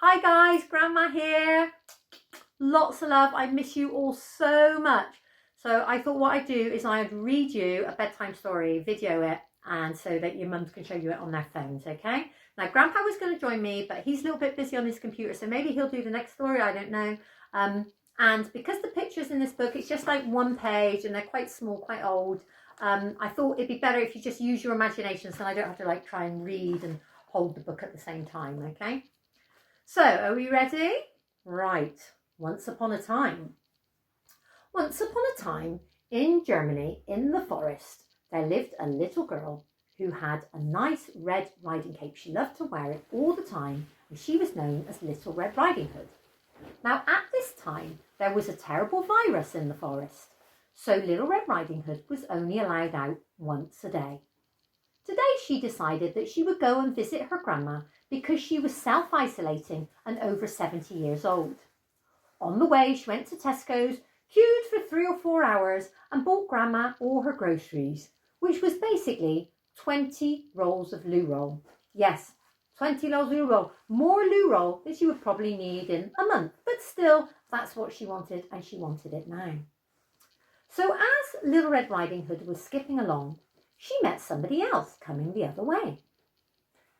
Hi guys, Grandma here. Lots of love. I miss you all so much. So I thought what I'd do is I'd read you a bedtime story, video it, and so that your mums can show you it on their phones, okay? Now Grandpa was going to join me, but he's a little bit busy on his computer, so maybe he'll do the next story, I don't know. And because the pictures in this book, it's just like one page and they're quite small, quite old, I thought it'd be better if you just use your imagination so I don't have to like try and read and hold the book at the same time, okay? So, are we ready? Right. Once upon a time. Once upon a time, in Germany, in the forest, there lived a little girl who had a nice red riding cape. She loved to wear it all the time, and she was known as Little Red Riding Hood. Now, at this time, there was a terrible virus in the forest, so Little Red Riding Hood was only allowed out once a day. Today, she decided that she would go and visit her grandma because she was self-isolating and over 70 years old. On the way, she went to Tesco's, queued for 3 or 4 hours and bought Grandma all her groceries, which was basically 20 rolls of loo roll. Yes, 20 rolls of loo roll. More loo roll than she would probably need in a month, but still, that's what she wanted, and she wanted it now. So as Little Red Riding Hood was skipping along, she met somebody else coming the other way.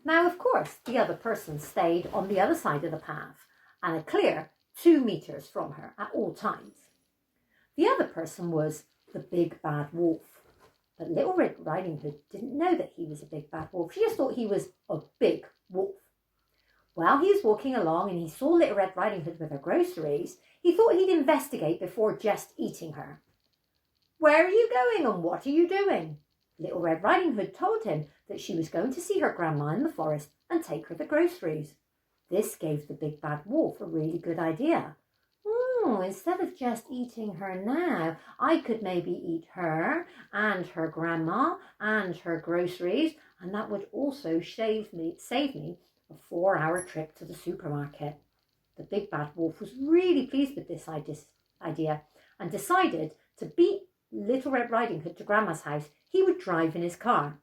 Now, of course, the other person stayed on the other side of the path and a clear 2 meters from her at all times. The other person was the big bad wolf. But Little Red Riding Hood didn't know that he was a big bad wolf. She just thought he was a big wolf. While he was walking along and he saw Little Red Riding Hood with her groceries, he thought he'd investigate before just eating her. "Where are you going and what are you doing?" Little Red Riding Hood told him that she was going to see her grandma in the forest and take her the groceries. This gave the big bad wolf a really good idea. Instead of just eating her now, I could maybe eat her and her grandma and her groceries, and that would also save me a 4-hour trip to the supermarket. The big bad wolf was really pleased with this idea and decided to beat Little Red Riding Hood to Grandma's house. He would drive in his car.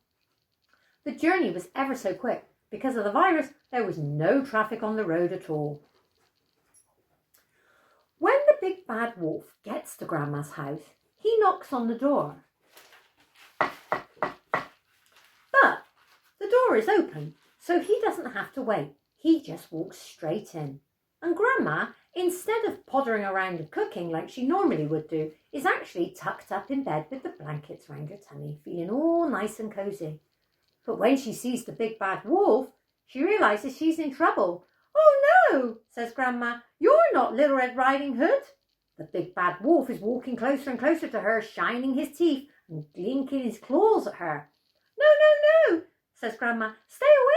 The journey was ever so quick. Because of the virus, there was no traffic on the road at all. When the big bad wolf gets to Grandma's house, he knocks on the door. But the door is open, so he doesn't have to wait. He just walks straight in. And Grandma, instead of pottering around and cooking like she normally would do, is actually tucked up in bed with the blankets round her tummy, feeling all nice and cosy. But when she sees the big bad wolf, she realises she's in trouble. "Oh no," says Grandma, "you're not Little Red Riding Hood." The big bad wolf is walking closer and closer to her, shining his teeth and blinking his claws at her. "No, no, no," says Grandma. Stay away,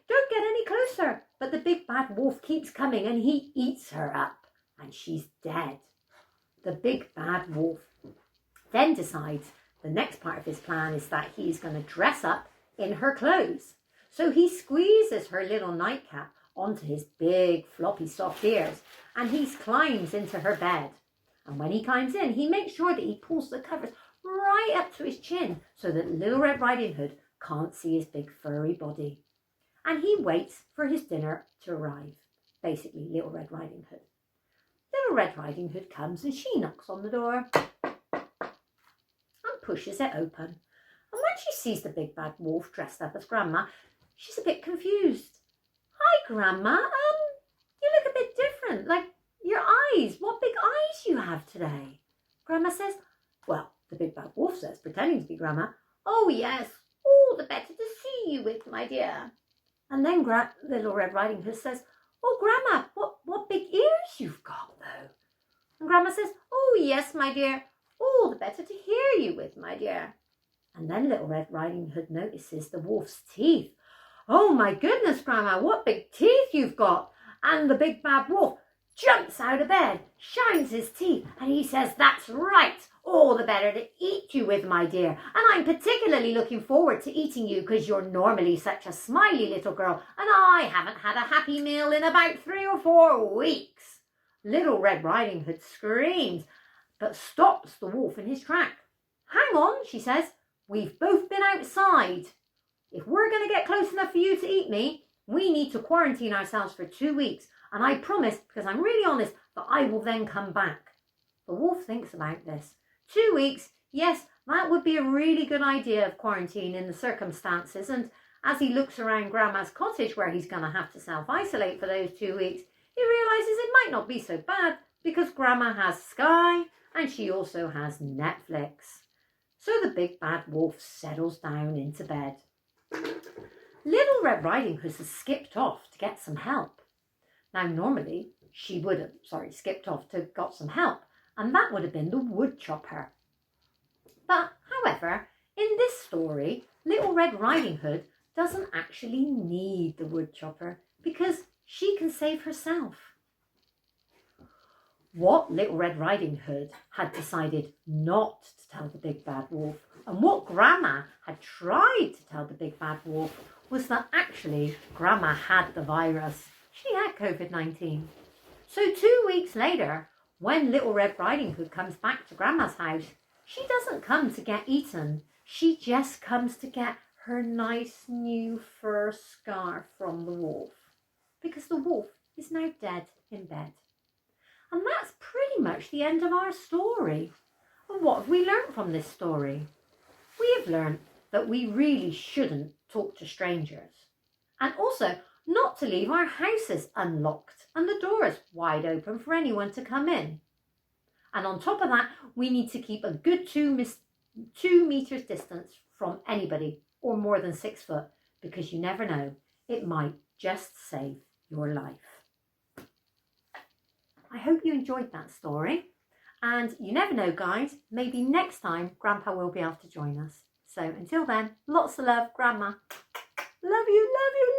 don't get any closer." But the big bad wolf keeps coming and he eats her up and she's dead. The big bad wolf then decides the next part of his plan is that he's going to dress up in her clothes. So he squeezes her little nightcap onto his big floppy soft ears and he climbs into her bed. And when he climbs in, he makes sure that he pulls the covers right up to his chin so that Little Red Riding Hood can't see his big furry body. And he waits for his dinner to arrive, basically Little Red Riding Hood. Little Red Riding Hood comes and she knocks on the door and pushes it open. And when she sees the big bad wolf dressed up as Grandma, she's a bit confused. "Hi, Grandma. You look a bit different. Like your eyes. What big eyes you have today." Grandma says, well, the big bad wolf says, pretending to be Grandma, "Oh yes, all the better to see you with, my dear." And then Little Red Riding Hood says, "Oh, Grandma, what big ears you've got, though." And Grandma says, "Oh yes, my dear, all the better to hear you with, my dear." And then Little Red Riding Hood notices the wolf's teeth. "Oh my goodness, Grandma, what big teeth you've got." And the big bad wolf jumps out of bed, shines his teeth, and he says, "That's right, all the better to eat you with, my dear. And I'm particularly looking forward to eating you because you're normally such a smiley little girl, and I haven't had a happy meal in about 3 or 4 weeks. Little Red Riding Hood screams, but stops the wolf in his track. "Hang on," she says, "we've both been outside. If we're going to get close enough for you to eat me, We need to quarantine ourselves for 2 weeks, and I promise, because I'm really honest, that I will then come back. The wolf thinks about this. 2 weeks, yes, that would be a really good idea of quarantine in the circumstances, and as he looks around Grandma's cottage where he's going to have to self-isolate for those 2 weeks, he realises it might not be so bad because Grandma has Sky and she also has Netflix. So the big bad wolf settles down into bed. Little Red Riding Hood has skipped off to get some help. Now normally she would have, skipped off to got some help, and that would have been the wood chopper. But however, in this story, Little Red Riding Hood doesn't actually need the wood chopper because she can save herself. What Little Red Riding Hood had decided not to tell the big bad wolf, and what Grandma had tried to tell the big bad wolf, was that actually Grandma had the virus. She had COVID-19. So 2 weeks later, when Little Red Riding Hood comes back to Grandma's house, she doesn't come to get eaten. She just comes to get her nice new fur scarf from the wolf, because the wolf is now dead in bed. And that's pretty much the end of our story. And what have we learnt from this story? We have learnt that we really shouldn't talk to strangers, and also not to leave our houses unlocked and the doors wide open for anyone to come in. And on top of that, we need to keep a good 2 meters distance from anybody, or more than 6 foot, because you never know, it might just save your life. I hope you enjoyed that story, and you never know, guys, maybe next time Grandpa will be able to join us. So until then, lots of love, Grandma. Love you, love you,